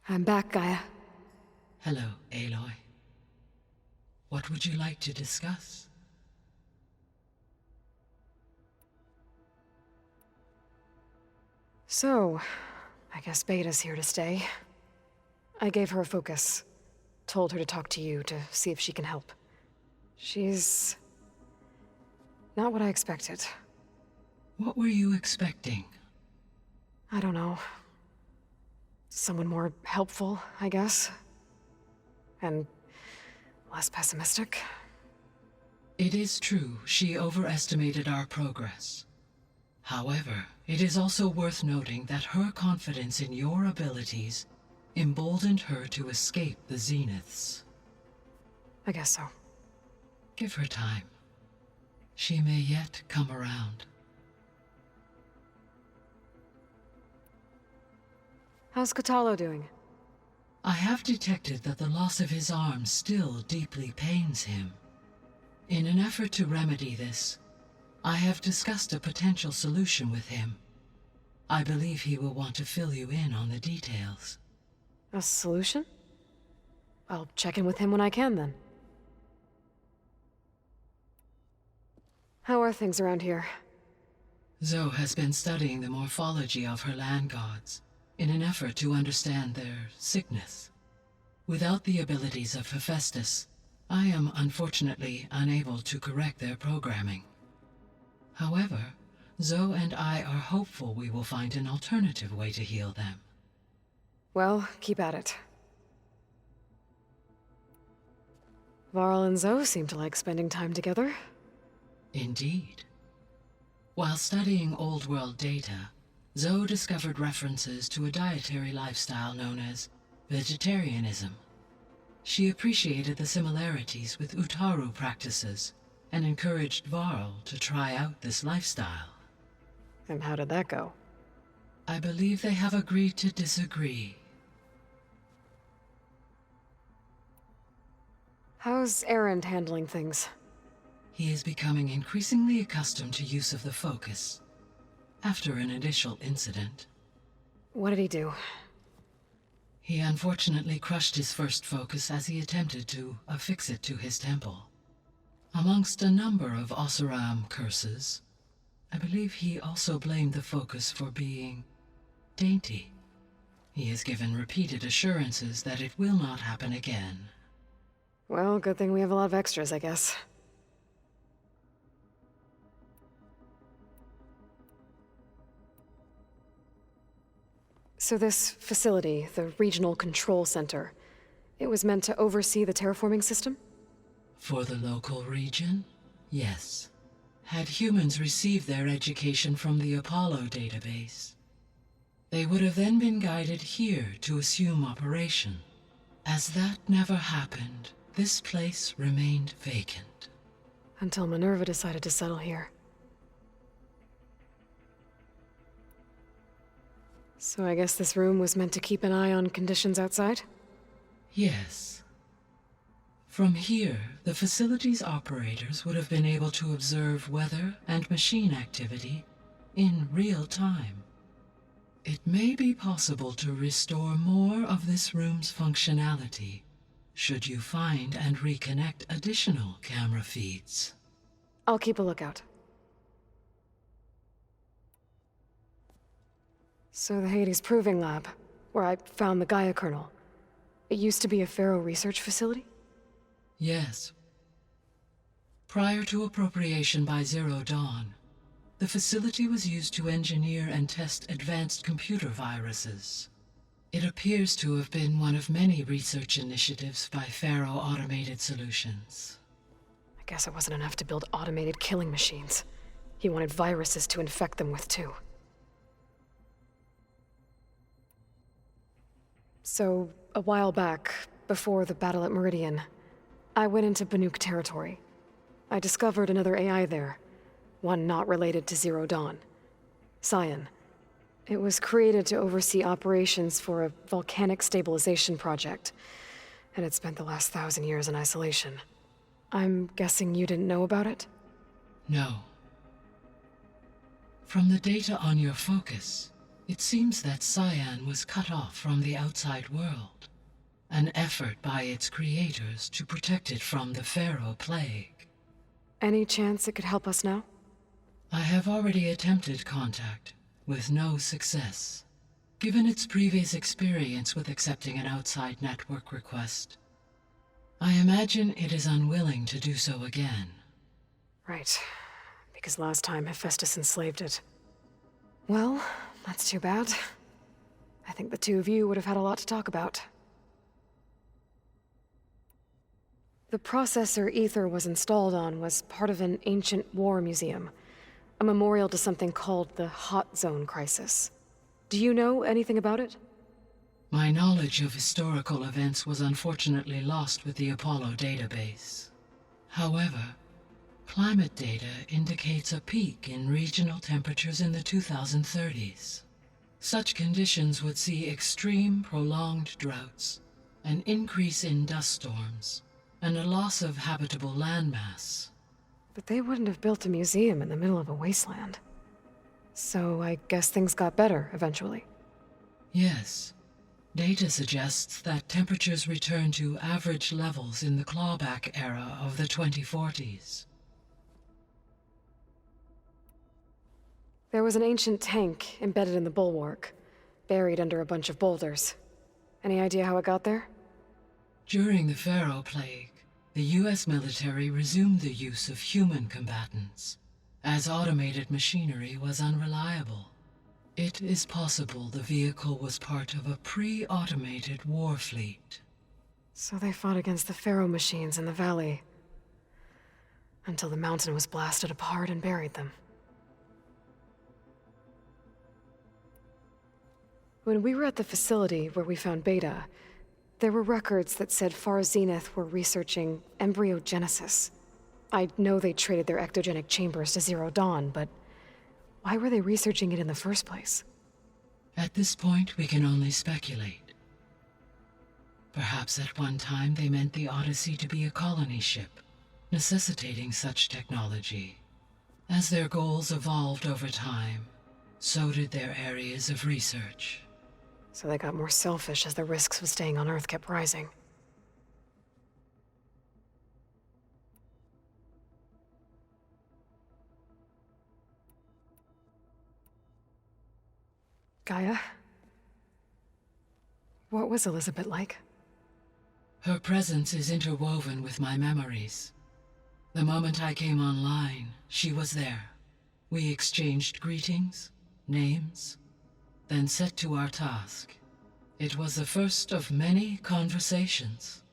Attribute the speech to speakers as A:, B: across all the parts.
A: I'm back, Gaia.
B: Hello, Aloy. What would you like to discuss?
A: So, I guess Beta's here to stay. I gave her a focus. Told her to talk to you to see if she can help. She's... not what I expected.
B: What were you expecting?
A: I don't know. Someone more helpful, I guess. And less pessimistic.
B: It is true she overestimated our progress. However, it is also worth noting that her confidence in your abilities emboldened her to escape the Zeniths.
A: I guess so.
B: Give her time. She may yet come around.
A: How's Katalo doing?
B: I have detected that the loss of his arm still deeply pains him. In an effort to remedy this, I have discussed a potential solution with him. I believe he will want to fill you in on the details.
A: A solution? I'll check in with him when I can, then. How are things around here?
B: Zoe has been studying the morphology of her land gods in an effort to understand their sickness. Without the abilities of Hephaestus, I am unfortunately unable to correct their programming. However, Zoe and I are hopeful we will find an alternative way to heal them.
A: Well, keep at it. Varl and Zoe seem to like spending time together.
B: Indeed. While studying Old World data, Zoe discovered references to a dietary lifestyle known as vegetarianism. She appreciated the similarities with Utaru practices and encouraged Varl to try out this lifestyle.
A: And how did that go?
B: I believe they have agreed to disagree.
A: How's Erend handling things?
B: He is becoming increasingly accustomed to use of the focus, after an initial incident.
A: What did he do?
B: He unfortunately crushed his first focus as he attempted to affix it to his temple. Amongst a number of Oseram curses, I believe he also blamed the focus for being dainty. He has given repeated assurances that it will not happen again.
A: Well, good thing we have a lot of extras, I guess. So this facility, the Regional Control Center, it was meant to oversee the terraforming system?
B: For the local region, yes. Had humans received their education from the Apollo database, they would have then been guided here to assume operation. As that never happened, this place remained vacant.
A: Until Minerva decided to settle here. So I guess this room was meant to keep an eye on conditions outside?
B: Yes. From here, the facility's operators would have been able to observe weather and machine activity in real time. It may be possible to restore more of this room's functionality, should you find and reconnect additional camera feeds.
A: I'll keep a lookout. So the Hades Proving Lab, where I found the Gaia kernel, it used to be a Pharaoh research facility?
B: Yes. Prior to appropriation by Zero Dawn, the facility was used to engineer and test advanced computer viruses. It appears to have been one of many research initiatives by Pharaoh Automated Solutions.
A: I guess it wasn't enough to build automated killing machines. He wanted viruses to infect them with, too. So, a while back, before the battle at Meridian, I went into Banuk territory. I discovered another AI there, one not related to Zero Dawn. Scion. It was created to oversee operations for a volcanic stabilization project, and it spent the last 1,000 years in isolation. I'm guessing you didn't know about it?
B: No. From the data on your focus, It seems that Cyan was cut off from the outside world, an effort by its creators to protect it from the Pharaoh Plague.
A: Any chance it could help us now?
B: I have already attempted contact, with no success. Given its previous experience with accepting an outside network request, I imagine it is unwilling to do so again.
A: Right. Because last time Hephaestus enslaved it. Well, that's too bad. I think the two of you would have had a lot to talk about. The processor Ether was installed on was part of an ancient war museum, a memorial to something called the Hot Zone Crisis. Do you know anything about it?
B: My knowledge of historical events was unfortunately lost with the Apollo database. However, climate data indicates a peak in regional temperatures in the 2030s. Such conditions would see extreme, prolonged droughts, an increase in dust storms, and a loss of habitable landmass.
A: But they wouldn't have built a museum in the middle of a wasteland. So I guess things got better eventually.
B: Yes. Data suggests that temperatures return to average levels in the clawback era of the 2040s.
A: There was an ancient tank embedded in the bulwark, buried under a bunch of boulders. Any idea how it got there?
B: During the Pharaoh Plague, the US military resumed the use of human combatants, as automated machinery was unreliable. It is possible the vehicle was part of a pre-automated war fleet.
A: So they fought against the Pharaoh machines in the valley, until the mountain was blasted apart and buried them. When we were at the facility where we found Beta, there were records that said Far Zenith were researching embryogenesis. I know they traded their ectogenic chambers to Zero Dawn, but why were they researching it in the first place?
B: At this point, we can only speculate. Perhaps at one time they meant the Odyssey to be a colony ship, necessitating such technology. As their goals evolved over time, so did their areas of research.
A: So they got more selfish as the risks of staying on Earth kept rising. Gaia? What was Elizabeth like?
B: Her presence is interwoven with my memories. The moment I came online, she was there. We exchanged greetings, names, then set to our task. It was the first of many conversations.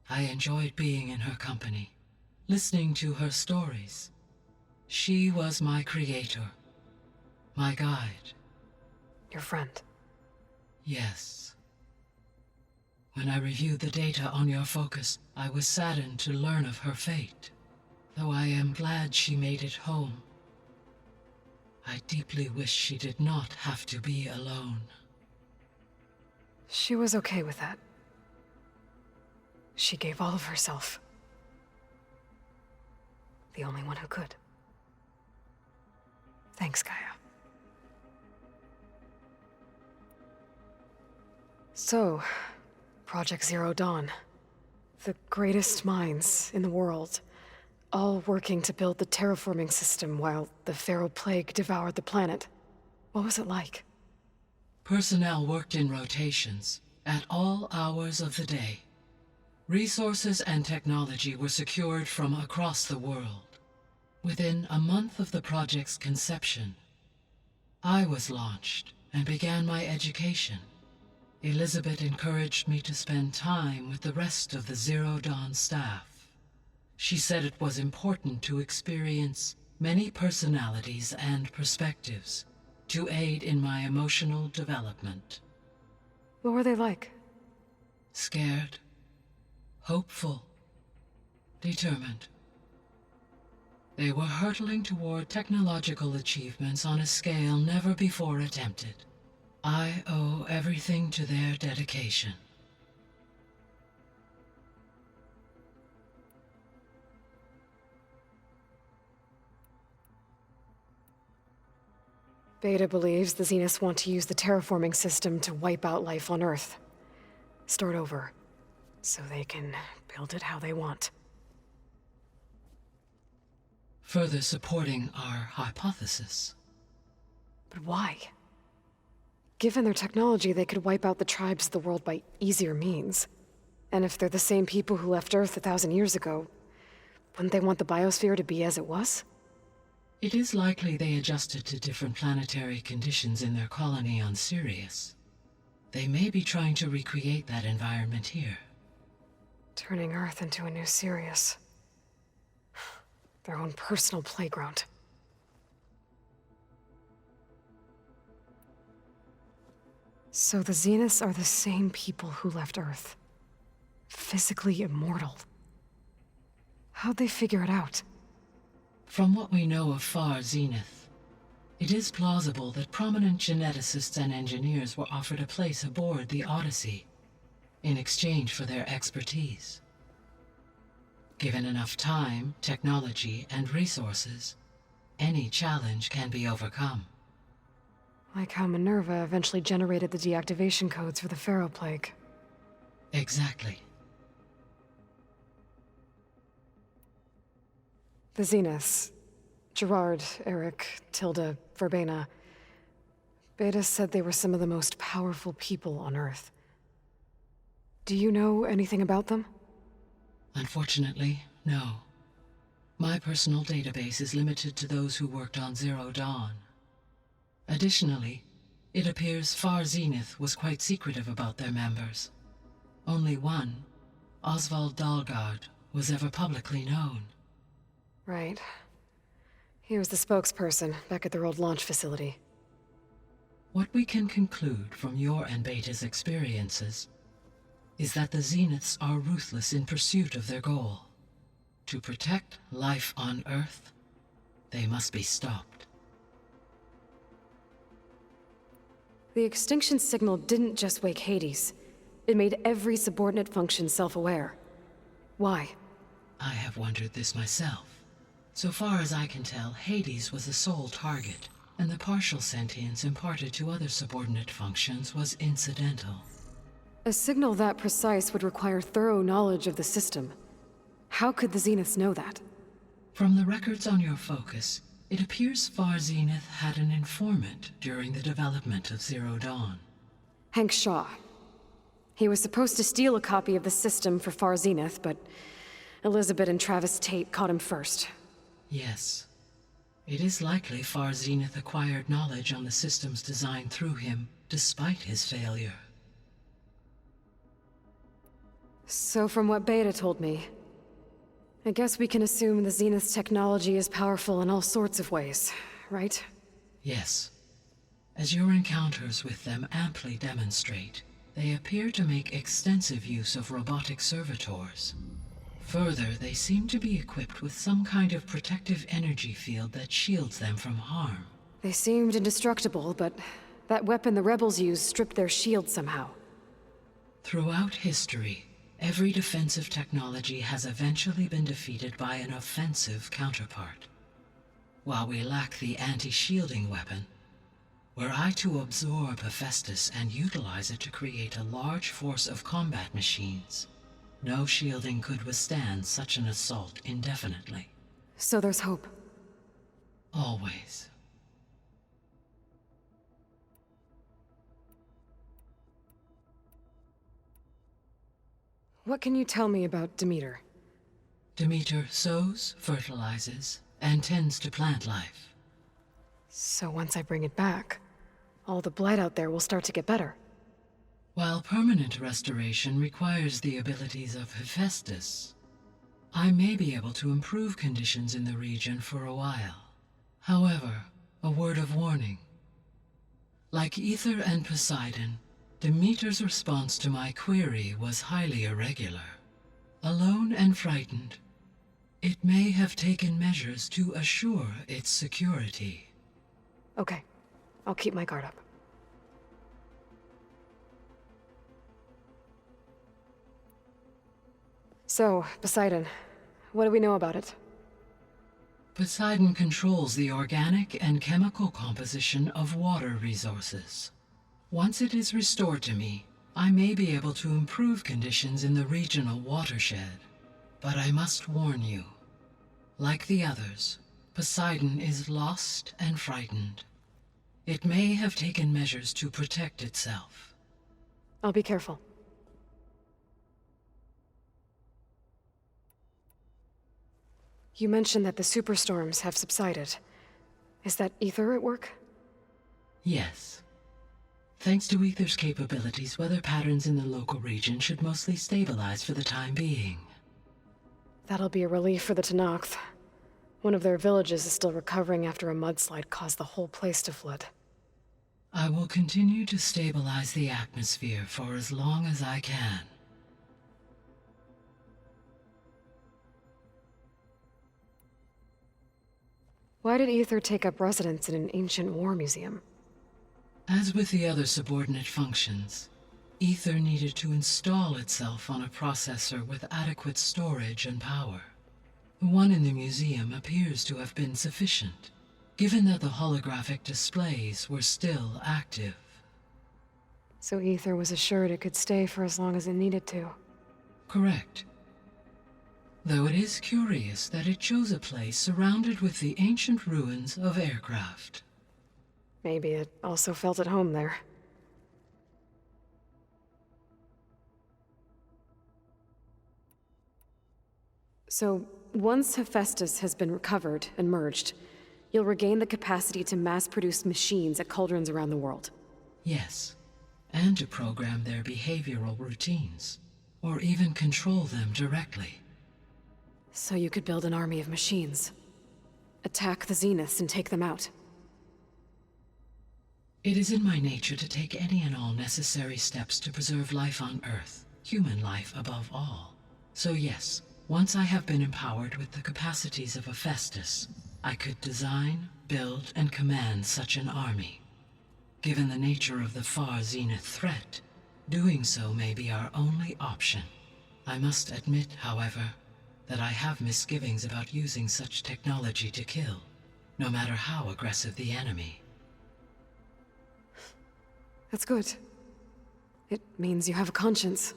B: I enjoyed being in her company, listening to her stories. She was my creator, my guide.
A: Your friend.
B: Yes. When I reviewed the data on your focus, I was saddened to learn of her fate. Though I am glad she made it home. I deeply wish she did not have to be alone.
A: She was okay with that. She gave all of herself. The only one who could. Thanks, Gaia. So, Project Zero Dawn. The greatest minds in the world, all working to build the terraforming system while the Pharaoh Plague devoured the planet. What was it like?
B: Personnel worked in rotations, at all hours of the day. Resources and technology were secured from across the world. Within a month of the project's conception, I was launched and began my education. Elizabeth encouraged me to spend time with the rest of the Zero Dawn staff. She said it was important to experience many personalities and perspectives to aid in my emotional development.
A: What were they like?
B: Scared, hopeful, determined. They were hurtling toward technological achievements on a scale never before attempted. I owe everything to their dedication.
A: Beta believes the Zeniths want to use the terraforming system to wipe out life on Earth. Start over, so they can build it how they want.
B: Further supporting our hypothesis.
A: But why? Given their technology, they could wipe out the tribes of the world by easier means. And if they're the same people who left Earth 1,000 years ago, wouldn't they want the biosphere to be as it was?
B: It is likely they adjusted to different planetary conditions in their colony on Sirius. They may be trying to recreate that environment here.
A: Turning Earth into a new Sirius. Their own personal playground. So the Zeniths are the same people who left Earth. Physically immortal. How'd they figure it out?
B: From what we know of Far Zenith, it is plausible that prominent geneticists and engineers were offered a place aboard the Odyssey in exchange for their expertise. Given enough time, technology, and resources, any challenge can be overcome.
A: Like how Minerva eventually generated the deactivation codes for the Pharaoh Plague.
B: Exactly.
A: The Zeniths. Gerard, Eric, Tilda, Verbena. Beta said they were some of the most powerful people on Earth. Do you know anything about them?
B: Unfortunately, no. My personal database is limited to those who worked on Zero Dawn. Additionally, it appears Far Zenith was quite secretive about their members. Only one, Oswald Dahlgard, was ever publicly known.
A: Right. He was the spokesperson back at their old launch facility.
B: What we can conclude from your and Beta's experiences is that the Zeniths are ruthless in pursuit of their goal. To protect life on Earth, they must be stopped.
A: The extinction signal didn't just wake Hades. It made every subordinate function self-aware. Why?
B: I have wondered this myself. So far as I can tell, Hades was the sole target, and the partial sentience imparted to other subordinate functions was incidental.
A: A signal that precise would require thorough knowledge of the system. How could the Zeniths know that?
B: From the records on your focus, it appears Far Zenith had an informant during the development of Zero Dawn.
A: Hank Shaw. He was supposed to steal a copy of the system for Far Zenith, but Elizabeth and Travis Tate caught him first.
B: Yes. It is likely Far Zenith acquired knowledge on the systems designed through him, despite his failure.
A: So from what Beta told me, I guess we can assume the Zenith's technology is powerful in all sorts of ways, right?
B: Yes. As your encounters with them amply demonstrate, they appear to make extensive use of robotic servitors. Further, they seem to be equipped with some kind of protective energy field that shields them from harm.
A: They seemed indestructible, but that weapon the rebels used stripped their shield somehow.
B: Throughout history, every defensive technology has eventually been defeated by an offensive counterpart. While we lack the anti-shielding weapon, were I to absorb Hephaestus and utilize it to create a large force of combat machines, no shielding could withstand such an assault indefinitely.
A: So there's hope.
B: Always.
A: What can you tell me about Demeter?
B: Demeter sows, fertilizes, and tends to plant life.
A: So once I bring it back, all the blight out there will start to get better.
B: While permanent restoration requires the abilities of Hephaestus, I may be able to improve conditions in the region for a while. However, a word of warning. Like Ether and Poseidon, Demeter's response to my query was highly irregular. Alone and frightened, it may have taken measures to assure its security.
A: Okay, I'll keep my guard up. So, Poseidon, what do we know about it?
B: Poseidon controls the organic and chemical composition of water resources. Once it is restored to me, I may be able to improve conditions in the regional watershed. But I must warn you, like the others, Poseidon is lost and frightened. It may have taken measures to protect itself.
A: I'll be careful. You mentioned that the superstorms have subsided. Is that Ether at work?
B: Yes. Thanks to Ether's capabilities, weather patterns in the local region should mostly stabilize for the time being.
A: That'll be a relief for the Tenakth. One of their villages is still recovering after a mudslide caused the whole place to flood.
B: I will continue to stabilize the atmosphere for as long as I can.
A: Why did Ether take up residence in an ancient war museum?
B: As with the other subordinate functions, Ether needed to install itself on a processor with adequate storage and power. The one in the museum appears to have been sufficient, given that the holographic displays were still active.
A: So Ether was assured it could stay for as long as it needed to.
B: Correct. Though it is curious that it chose a place surrounded with the ancient ruins of aircraft.
A: Maybe it also felt at home there. So, once Hephaestus has been recovered and merged, you'll regain the capacity to mass-produce machines at cauldrons around the world.
B: Yes, and to program their behavioral routines, or even control them directly.
A: So you could build an army of machines. Attack the Zeniths and take them out.
B: It is in my nature to take any and all necessary steps to preserve life on Earth, human life above all. So yes, once I have been empowered with the capacities of Hephaestus, I could design, build, and command such an army. Given the nature of the far Zenith threat, doing so may be our only option. I must admit, however, that I have misgivings about using such technology to kill, no matter how aggressive the enemy.
A: That's good. It means you have a conscience.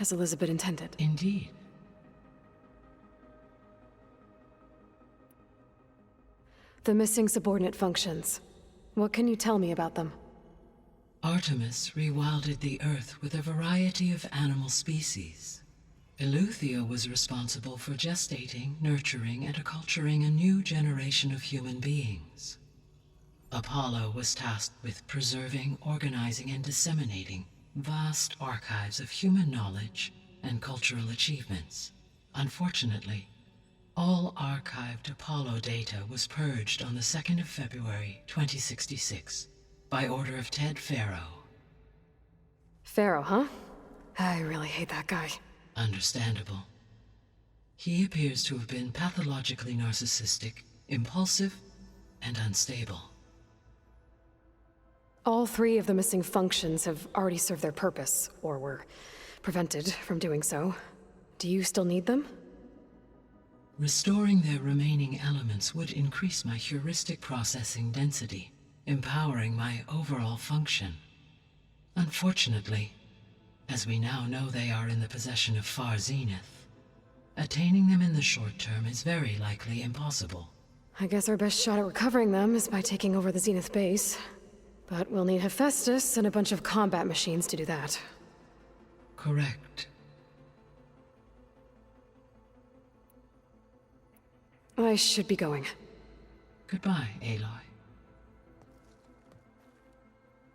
A: As Elizabeth intended.
B: Indeed.
A: The missing subordinate functions. What can you tell me about them?
B: Artemis rewilded the Earth with a variety of animal species. Eleuthia was responsible for gestating, nurturing, and acculturating a new generation of human beings. Apollo was tasked with preserving, organizing, and disseminating vast archives of human knowledge and cultural achievements. Unfortunately, all archived Apollo data was purged on the 2nd of February, 2066, by order of Ted Faro.
A: Pharaoh, huh? I really hate that guy.
B: Understandable. He appears to have been pathologically narcissistic, impulsive, and unstable.
A: All three of the missing functions have already served their purpose, or were prevented from doing so. Do you still need them?
B: Restoring their remaining elements would increase my heuristic processing density, empowering my overall function. Unfortunately, as we now know they are in the possession of Far Zenith, attaining them in the short term is very likely impossible.
A: I guess our best shot at recovering them is by taking over the Zenith base. But we'll need Hephaestus and a bunch of combat machines to do that.
B: Correct.
A: I should be going.
B: Goodbye, Aloy.